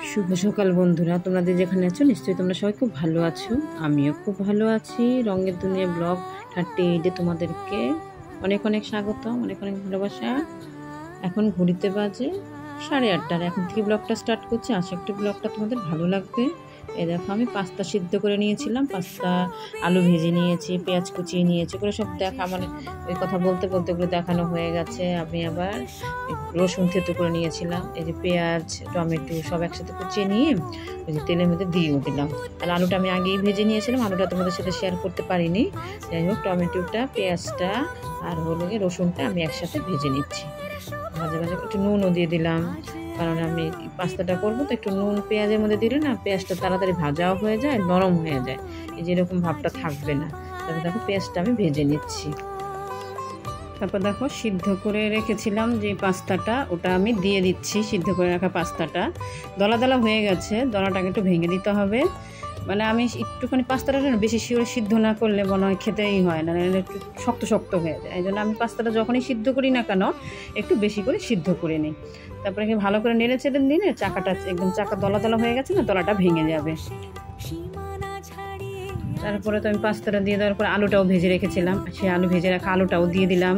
শুভ সকাল বন্ধুরা, তোমাদের যেখানে আছো নিশ্চয়ই তোমরা সবাই খুব ভালো আছো। আমিও খুব ভালো আছি। রঙের দুনিয়া ব্লগ 38 তোমাদেরকে অনেক অনেক স্বাগতম, অনেক অনেক ভালোবাসা। এখন ঘড়িতে বাজে 8:30। এখন থেকে ব্লগটা স্টার্ট করছি। আশা করি ব্লগটা তোমাদের ভালো লাগবে। এই দেখো, আমি পাস্তা সিদ্ধ করে নিয়েছিলাম, পাস্তা আলু ভেজে নিয়েছি, পেঁয়াজ কুচিয়ে নিয়েছি, করে সব দেখা মানে ওই কথা বলতে বলতে ওগুলো দেখানো হয়ে গেছে। আমি আবার রসুন থেতো করে নিয়েছিলাম, এই যে পেঁয়াজ টমেটো সব একসাথে কুচিয়ে নিয়ে ওই যে তেলের মধ্যে দিয়েও দিলাম। আর আলুটা আমি আগেই ভেজে নিয়েছিলাম, আলুটা তোমাদের সাথে শেয়ার করতে পারিনি। যাই হোক, টমেটোটা পেঁয়াজটা আর হলো গিয়ে রসুনটা আমি একসাথে ভেজে নিচ্ছি। মাঝে মাঝে একটু নুনও দিয়ে দিলাম, কারণ আমি পাস্তাটা করবো তো একটু নুন পেঁয়াজের মধ্যে দিলে না পেঁয়াজটা তাড়াতাড়ি ভাজাও হয়ে যায়, নরম হয়ে যায়, এই যে এরকম ভাবটা থাকবে না। তারপর দেখো পেঁয়াজটা আমি ভেজে নিচ্ছি। তারপর দেখো, সিদ্ধ করে রেখেছিলাম যে পাস্তাটা, ওটা আমি দিয়ে দিচ্ছি। সিদ্ধ করে রাখা পাস্তাটা দলা দলা হয়ে গেছে, দলাটাকে একটু ভেঙে দিতে হবে। মানে আমি একটুখানি পাস্তাটা বেশি সিদ্ধ না করলে মনে হয় খেতেই হয় না, একটু শক্ত শক্ত হয়ে যায়। এই জন্য আমি পাস্তাটা যখনই সিদ্ধ করি না কেন একটু বেশি করে সিদ্ধ করে নিই। তারপরে ভালো করে নেড়ে চেড়ে দিলে চাকাটা একদম দলা দলা হয়ে গেছে না, দলাটা ভেঙে যাবে। তারপরে তো আমি পাস্তাটা দিয়ে দেওয়ার পর আলুটাও ভেজে রেখেছিলাম, সেই আলু ভেজে রাখা আলুটাও দিয়ে দিলাম।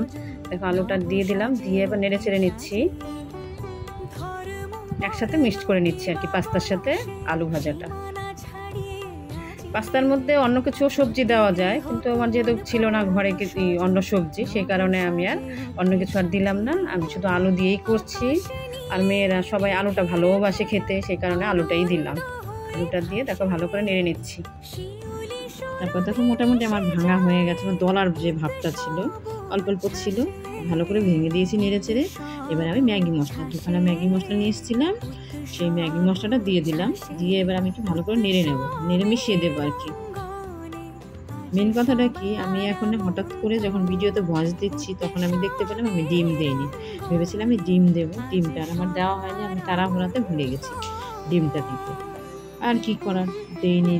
দেখো, আলুটা দিয়ে দিলাম, দিয়ে এবার নেড়ে চেড়ে নিচ্ছি, একসাথে মিক্সড করে নিচ্ছি আর কি পাস্তার সাথে আলু ভাজাটা। পাস্তার মধ্যে অন্য কিছু সবজি দেওয়া যায়, কিন্তু আমার যেহেতু ছিল না ঘরে কিছু অন্য সবজি, সেই কারণে আমি আর অন্য কিছু আর দিলাম না। আমি শুধু আলু দিয়েই করছি, আর মেয়েরা সবাই আলুটা ভালোবাসে খেতে, সেই কারণে আলুটাই দিলাম। আলুটা দিয়ে দেখো ভালো করে নেড়ে নিচ্ছি। তারপর দেখো মোটামুটি আমার ভাঙা হয়ে গেছে, দলার যে ভাবটা ছিল অল্প অল্প ছিল, ভালো করে ভেঙে দিয়েছি নেড়ে চেড়ে। এবার আমি ম্যাগি মশলা, দুখানা ম্যাগি মশলা নিয়ে এসেছিলাম, সেই ম্যাগি মশলাটা দিয়ে দিলাম। দিয়ে এবার আমি একটু ভালো করে নেড়ে নেবো, নেড়ে মিশিয়ে দেবো আর কি। মেন কথাটা কি, আমি এখন হঠাৎ করে যখন ভিডিওতে ভয়েস দিচ্ছি তখন আমি দেখতে পেলাম আমি ডিম দিইনি। ভেবেছিলাম আমি ডিম দেবো, ডিমটা আর আমার দেওয়া হয়নি, আমি তাড়াহুড়াতে ভুলে গেছি ডিমটা দিতে। আর কি করার, দেইনি।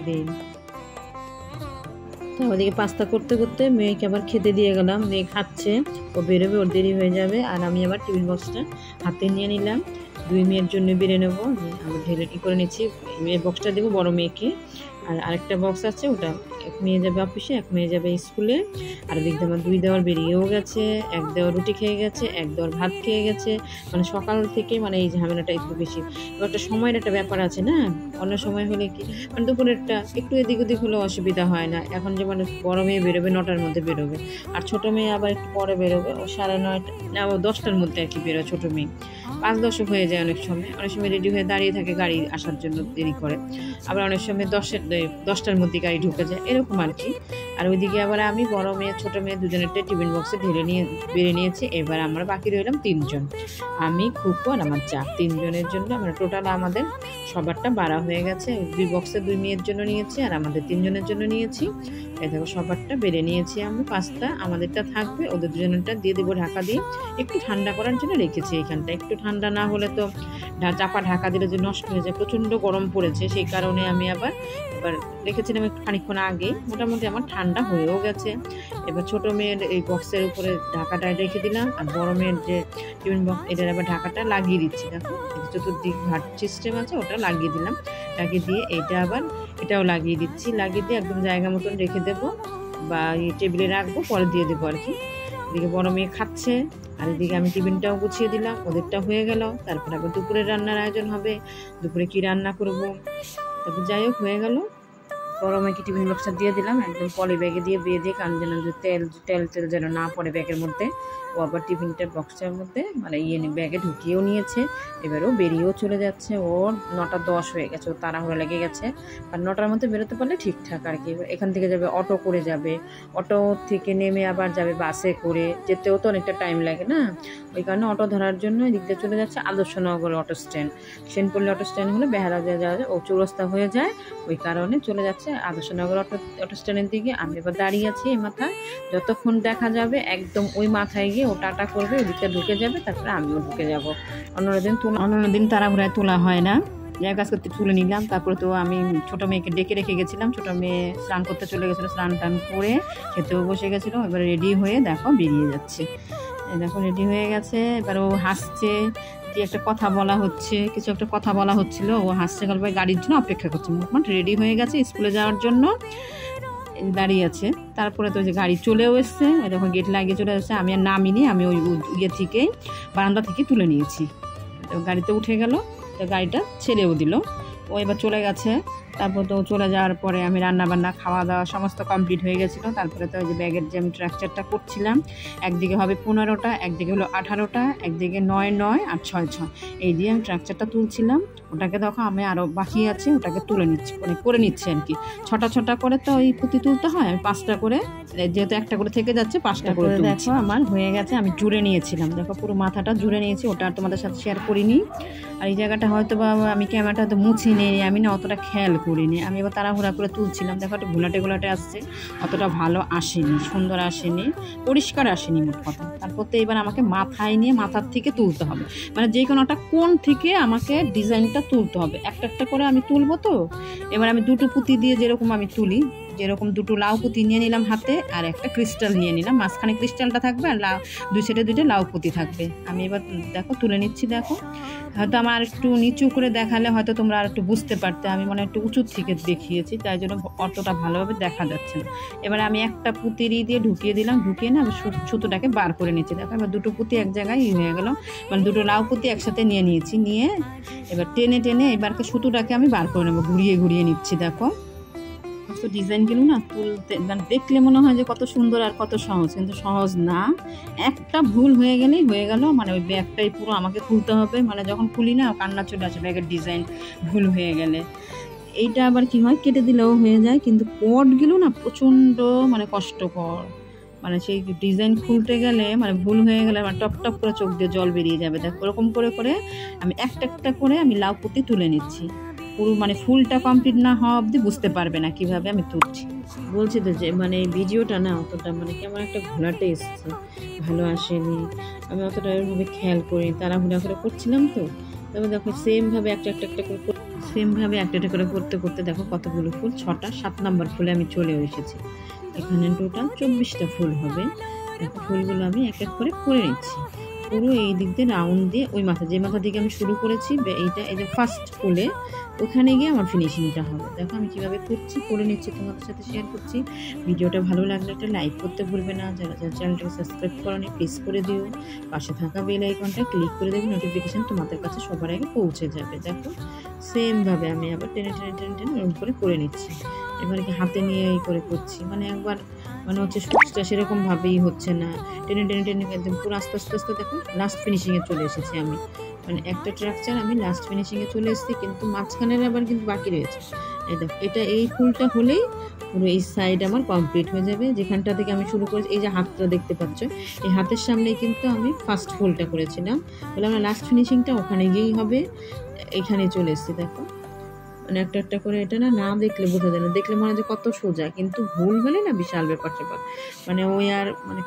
তো ওদিকে পাস্তা করতে করতে মেয়েকে আবার খেতে দিয়ে গেলাম, মেয়ে খাচ্ছে, ও বেরোবে, ওর দেরি হয়ে যাবে। আর আমি আবার টিফিন বক্সটা হাতে নিয়ে নিলাম, 2 মেয়ের জন্য বেড়ে নেবো। আবার ঢেলে করে নিচ্ছি, মেয়ের বক্সটা দেবো বড় মেয়েকে, আর আরেকটা বক্স আছে, ওটা এক মেয়ে যাবে অফিসে, এক মেয়ে যাবে স্কুলে। আর দেখতে আমার 2 দেওয়ার বেরিয়েও গেছে, এক দেওয়ার রুটি খেয়ে গেছে, এক দেওয়ার ভাত খেয়ে গেছে। মানে সকাল থেকে মানে এই ঝামেলাটা একটু বেশি। এবার একটা সময়ের একটা ব্যাপার আছে না, অন্য সময় হলে কি মানে দুপুরেরটা একটু এদিক ওদিক হলেও অসুবিধা হয় না। এখন যে মানে বড় মেয়ে বেরোবে 9টার মধ্যে বেরোবে, আর ছোটো মেয়ে আবার একটু পরে বেরোবে, ও 9:30 না 10টার মধ্যে আর কি বেরোয় ছোটো মেয়ে। 5-10 হয়ে যায় অনেক সময় রেডি হয়ে দাঁড়িয়ে থাকে গাড়ি আসার জন্য, দেরি করে। আবার অনেক সময় 10টার মধ্যে গাড়ি ঢুকে যায়, এরকম আর কি। আর ওইদিকে আবার আমি বড় মেয়ে ছোটো মেয়ে দুজনেরটা টিফিন বক্সে বেড়ে নিয়েছি। এবার আমরা বাকি রইলাম 3 জন, আমি খুকু আর আমার চা। 3 জনের জন্য আমরা টোটাল আমাদের সবারটা বাড়া হয়ে গেছে। 2 বক্সে 2 মেয়ের জন্য নিয়েছি আর আমাদের 3 জনের জন্য নিয়েছি। এই দেখো সবারটা বেড়ে নিয়েছি আমি। পাস্তা আমাদেরটা থাকবে, ওদের 2 জনেরটা দিয়ে দেবো ঢাকা দিয়ে, একটু ঠান্ডা করার জন্য রেখেছি এইখানটা। একটু ঠান্ডা না হলে তো চাপা ঢাকা দিলে যে নষ্ট হয়ে যায়, প্রচণ্ড গরম পড়েছে, সেই কারণে আমি আবার রেখেছিলাম একটু খানিকক্ষণ আগে। মোটামুটি আমার ঠান্ডা হয়েও গেছে। এবার ছোটো মেয়ের এই বক্সের উপরে ঢাকাটা রেখে দিলাম, আর বড় মেয়ের যে টিফিন বক্স এটার আবার ঢাকাটা লাগিয়ে দিচ্ছি। দেখো চতুর্দিক ঘাট সিস্টেম আছে, ওটা লাগিয়ে দিলাম। লাগিয়ে দিয়ে এটাও লাগিয়ে দিচ্ছি, লাগিয়ে দিয়ে একদম জায়গা মতন রেখে দেবো, বা টেবিলে রাখবো, পরে দিয়ে দেবো আর কি। এদিকে বড় মেয়ে খাচ্ছে, আর এদিকে আমি টিফিনটাও গুছিয়ে দিলাম, ওদেরটা হয়ে গেল। তারপর আবার দুপুরের রান্নার আয়োজন হবে, দুপুরে কি রান্না করব। তারপর যাই হোক হয়ে গেল। বড় মেয়েকে টিফিন বক্সটা দিয়ে দিলাম, একদম পলি ব্যাগে দিয়ে বেঁধে, কারণ যেন তেল যেন না পড়ে ব্যাগের মধ্যে। ও আবার টিফিনটার বক্সটার মধ্যে মানে ব্যাগে ঢুকিয়েও নিয়েছে। এবারেও বেরিয়েও চলে যাচ্ছে, ওর 9:10 হয়ে গেছে, ওর তাড়াহুড়ো লেগে গেছে। আর 9টার মধ্যে বেরোতে পারলে ঠিকঠাক আর কি। এখান থেকে যাবে অটো করে যাবে, অটো থেকে নেমে আবার যাবে বাসে করে, যেতেও তো অনেকটা টাইম লাগে না, ওই কারণে অটো ধরার জন্য এদিক দিয়ে চলে যাচ্ছে Adarsh Nagar auto stand. Senpally auto stand হলে বেহারা যাওয়া যায়, ও চৌরাস্তা হয়ে যায়, ওই কারণে চলে যাচ্ছে আদর্শনগর অটো স্ট্যান্ডের দিকে। আমি এবার দাঁড়িয়ে আছি এই মাথায়, যতক্ষণ দেখা যাবে একদম ওই মাথায় গিয়ে ও টাটা করবে, ওদিকটা ঢুকে যাবে, তারপরে আমিও ঢুকে যাব। অন্যদিন তাড়াহুড়ায় তোলা হয় না, যাই কাজ করতে তুলে নিলাম। তারপরে তো আমি ছোটো মেয়েকে ডেকে রেখে গেছিলাম, ছোটো মেয়ে স্নান করতে চলে গেছিলো, স্নান টান করে খেতেও বসে গেছিলো। এবার রেডি হয়ে দেখো বেরিয়ে যাচ্ছে, দেখো রেডি হয়ে গেছে। এবার ও হাসছে, একটা কথা বলা হচ্ছে, কিছু একটা কথা বলা হচ্ছিল, ও হাসছে গল্পে গাড়ির জন্য অপেক্ষা করছে, মোটামুটি রেডি হয়ে গেছে স্কুলে যাওয়ার জন্য, দাঁড়িয়ে আছে। তারপরে তো যে গাড়ি চলেও এসছে, ওই দেখো গেট লাগিয়ে চলে এসছে। আমি আর নামিনি, আমি ওই ইয়ে থেকে বারান্দা থেকে তুলে নিয়েছি। তো গাড়িতে উঠে গেল, তো গাড়িটা ছেড়েও দিল, ও এবার চলে গেছে। তারপর তো চলে যাওয়ার পরে আমি রান্নাবান্না খাওয়া দাওয়া সমস্ত কমপ্লিট হয়ে গেছিলো। তারপরে তো ওই যে ব্যাগের যে আমি স্ট্রাকচারটা করছিলাম, একদিকে হবে 15টা, একদিকে হলো 18টা, একদিকে 9 9 আর 6 6, এই দিয়ে আমি স্ট্রাকচারটা তুলছিলাম। ওটাকে দেখো আমি আরও বাকি আছে, ওটাকে তুলে নিচ্ছি, মানে করে নিচ্ছি আর কি। 6টা 6টা করে তো ওই পুঁতি তুলতে হয়, আমি 5টা করে, যেহেতু একটা করে থেকে যাচ্ছে 5টা করে দেখো আমার হয়ে গেছে। আমি জুড়ে নিয়েছিলাম, দেখো পুরো মাথাটা জুড়ে নিয়েছি, ওটা আর তোমাদের সাথে শেয়ার করিনি। আর এই জায়গাটা হয়তো বা আমি ক্যামেরাটা তো মুছি নেই, আমি না অতটা খেয়াল করিনি। আমি এবার তাড়াহুড়া করে তুলছিলাম, দেখো একটা ঘোলাটে আসছে, অতটা ভালো আসেনি, সুন্দর আসেনি, পরিষ্কার আসেনি মোট কথা। তারপর তো এবার আমাকে মাথায় নিয়ে মাথার থেকে তুলতে হবে, মানে যে কোনো একটা কোণ থেকে আমাকে ডিজাইনটা তুলতে হবে। একটা একটা করে আমি তুলবো। তো এবার আমি দুটো পুঁতি দিয়ে যেরকম আমি তুলি, যেরকম দুটো লাউ পুঁতি নিয়ে নিলাম হাতে, আর একটা ক্রিস্টাল নিয়ে নিলাম, মাঝখানে ক্রিস্টালটা থাকবে আর দুই সাইডে দুইটা লাউ পুঁতি থাকবে। আমি এবার দেখো তুলে নিচ্ছি। দেখো হয়তো আমার একটু নিচু করে দেখালে হয়তো তোমরা আর একটু বুঝতে পারতে, আমি মানে একটু উঁচু থেকে দেখিয়েছি, তাই জন্য অতটা ভালোভাবে দেখা যাচ্ছে না। এবার আমি একটা পুঁতি দিয়ে ঢুকিয়ে দিলাম, ঢুকিয়ে না সুতোটাকে বার করে নিচ্ছি। দেখো এবার দুটো পুঁতি এক জায়গায় হয়ে গেল, মানে দুটো লাউ পুঁতি একসাথে নিয়ে নিয়েছি, নিয়ে এবার টেনে এবারকে সুতোটাকে আমি বার করে নেবো, ঘুরিয়ে নিচ্ছি। দেখো তো ডিজাইনগুলো না তুলতে মানে দেখলে মনে হয় যে কত সুন্দর আর কত সহজ, কিন্তু সহজ না। একটা ভুল হয়ে গেলেই হয়ে গেল, মানে ওই ব্যাগটাই পুরো আমাকে খুলতে হবে, মানে যখন খুলি না কান্না চলে আসে ব্যাগের ডিজাইন ভুল হয়ে গেলে। এইটা আবার কি হয়, কেটে দিলেও হয়ে যায়, কিন্তু কোডগুলো না প্রচণ্ড মানে কষ্টকর, মানে সেই ডিজাইন খুলতে গেলে মানে ভুল হয়ে গেলে আমার টপ টপ করে চোখ দিয়ে জল বেরিয়ে যাবে। দেখো ওরকম করে আমি একটা করে আমি লাউ পুঁতি তুলে নিচ্ছি। পুরো মানে ফুলটা কমপ্লিট না হওয়া অবধি বুঝতে পারবে না কিভাবে আমি তুলছি। বলছি তো যে মানে ভিডিওটা না অতটা মানে কেমন একটা ঘোলাটে এসছে, ভালো আসেনি, আমি অতটা এরভাবে খেয়াল করিনি, তাড়াহুড়া করে করছিলাম। তো তবে দেখো সেমভাবে একটা করে করতে দেখো কতগুলো ফুল, 6টা 7 নম্বর ফুলে আমি চলে এসেছি। এখানে টোটাল 24টা ফুল হবে। দেখো ফুলগুলো আমি এক এক করে নিচ্ছি, পুরো এই দিক দিয়ে রাউন্ড দিয়ে ওই মাথা, যে মাথা থেকে আমি শুরু করেছি, এইটা এই যে ফার্স্ট ফুলে ওখানে গিয়ে আমার ফিনিশিংটা হবে। দেখো আমি কীভাবে করছি, করে নিচ্ছি, তোমাদের সাথে শেয়ার করছি। ভিডিওটা ভালো লাগলে একটা লাইক করতে ভুলবে না, যারা চ্যানেলটাকে সাবস্ক্রাইব করোনি প্লিজ করে দিও, পাশে থাকা বেল আইকনটা ক্লিক করে দেবে, নোটিফিকেশান তোমাদের কাছে সবার আগে পৌঁছে যাবে। দেখো সেমভাবে আমি আবার টেনে ওরকম করে নিচ্ছি। এবার কি হাতে নিয়ে এই করে করছি, মানে একবার মানে হচ্ছে সুচটা সেরকমভাবেই হচ্ছে না, টেনে একদম পুরো আস্তে আস্তে দেখো লাস্ট ফিনিশিংয়ে চলে এসেছি আমি, মানে একটা স্ট্রাকচার আমি লাস্ট ফিনিশিংয়ে চলে এসেছি, কিন্তু মাঝখানের আবার কিন্তু বাকি রয়েছে। এই দেখো এই ফুলটা হলেই পুরো এই সাইড আমার কমপ্লিট হয়ে যাবে। যেখানটা থেকে আমি শুরু করেছি, এই যে হাতটা দেখতে পাচ্ছ, এই হাতের সামনেই কিন্তু আমি ফার্স্ট ফুলটা করেছিলাম, বলে আমার লাস্ট ফিনিশিংটা ওখানে গিয়েই হবে। এখানে চলে এসেছি দেখো, মানে একটা করে এটা না দেখলে বোঝা যায় না, দেখলে মনে হয় যে কত সোজা, কিন্তু ভুল হলে না বিশাল ব্যাপার, মানে ওই আর মানে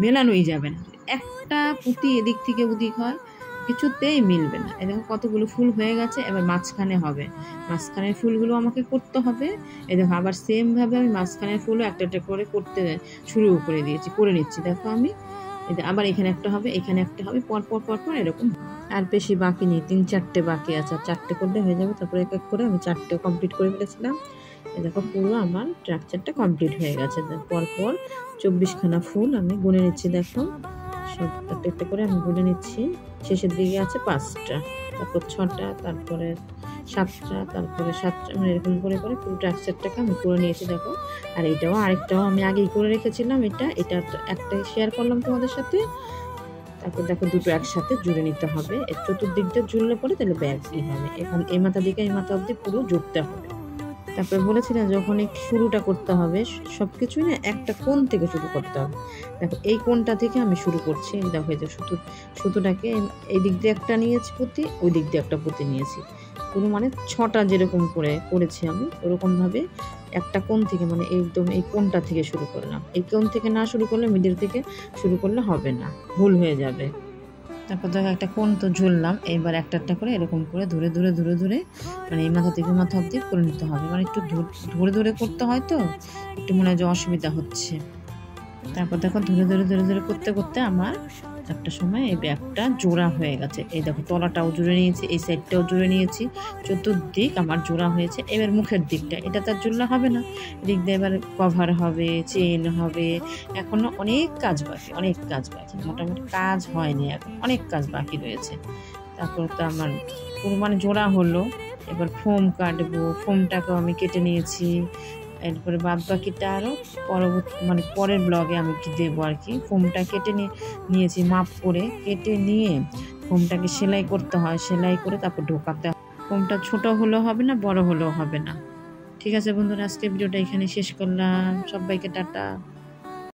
মেলানোই যাবে না। একটা পুঁতি এদিক থেকে ওদিক হয়, কিছুতেই মিলবে না। এরকম কতগুলো ফুল হয়ে গেছে, এবার মাঝখানে হবে, মাঝখানের ফুলগুলো আমাকে করতে হবে। এই দেখো আবার সেমভাবে আমি মাঝখানের ফুলও একটা করে করতে শুরু করে নিচ্ছি। দেখো আমি আবার এখানে একটা হবে, এখানে একটা হবে, পর এরকম। আর বেশি বাকি নেই, 3-4টে বাকি আছে, আর 4টে করলে হয়ে যাবে। তারপরে এক করে আমি 4টে কমপ্লিট করে ফেলেছিলাম। এই দেখো পুরো আমার স্ট্রাকচারটা কমপ্লিট হয়ে গেছে। পরপর 24খানা ফুল আমি গুনে নিচ্ছি। দেখো সব একটা করে আমি গুনে নিচ্ছি। শেষের দিকে আছে 5টা, তারপর 6টা, তারপরে 7টা, তারপরে 7টা, মানে এরকম করে পুরো স্ট্রাকচারটাকে আমি করে নিয়েছি। দেখো আর আরেকটাও আমি আগেই করে রেখেছিলাম, এটা একটা শেয়ার করলাম তোমাদের সাথে। তারপর দেখো দুটো একসাথে জুড়ে নিতে হবে, এর চতুর্দিকটা জুড়লে পরে তাহলে ব্যাগ হবে। এখন এই মাথা দিকে এই মাথা অবধি পুরো জুড়তে হবে। তারপরে বলেছিলাম যখন এই শুরুটা করতে হবে সব কিছুই না একটা কোণ থেকে শুরু করতে হবে। দেখো এই কোণটা থেকে আমি শুরু করছি। দেখো এই যে সুতোটাকে এই দিক দিয়ে একটা নিয়েছি পুঁতি, ওই দিক দিয়ে একটা পুঁতি নিয়েছি, পুরো মানে 6টা যেরকম করেছি আমি ওরকমভাবে একটা কোণ থেকে, মানে একদম এই কোণটা থেকে শুরু করলাম। এই কোণ থেকে না শুরু করলে মিডিল থেকে শুরু করলে হবে না, ভুল হয়ে যাবে। তারপর দেখো একটা কোণ তো ঝুললাম, এবার একটা করে এরকম করে ধরে মানে এই মাথা থেকে মাথা অবধি করে নিতে হবে, মানে একটু ধরে করতে হয়, তো একটু মনে হয় যে অসুবিধা হচ্ছে। তারপর দেখো ধরে করতে আমার 4টার সময় এই ব্যাগটা জোড়া হয়ে গেছে। এই দেখো তলাটাও জুড়ে নিয়েছি, এই সাইডটাও জুড়ে নিয়েছি, চতুর্দিক আমার জোড়া হয়েছে। এবার মুখের দিকটা, এটা তো আর জুড়লে হবে না, এদিক দিয়ে এবার কভার হবে, চেন হবে, এখনো অনেক কাজ বাকি, অনেক কাজ বাকি, মোটামুটি কাজ হয়নি, এখন অনেক কাজ বাকি রয়েছে। তারপর তো আমার পুরো মানে জোড়া হলো। এবার ফোম কাটবো, ফোমটাকেও আমি কেটে নিয়েছি। এরপরে বাদ বাকিটা আরও পরবর্তী মানে পরের ব্লগে আমি দেবো আর কি। ফোমটা কেটে নিয়েছি মাপ করে, কেটে নিয়ে ফোমটাকে সেলাই করতে হয়, সেলাই করে তারপর ঢোকাতে হয়। ফোমটা ছোট হলেও হবে না, বড় হলেও হবে না। ঠিক আছে বন্ধুরা, আজকে ভিডিওটা এখানে শেষ করলাম। সবাইকে টাটা।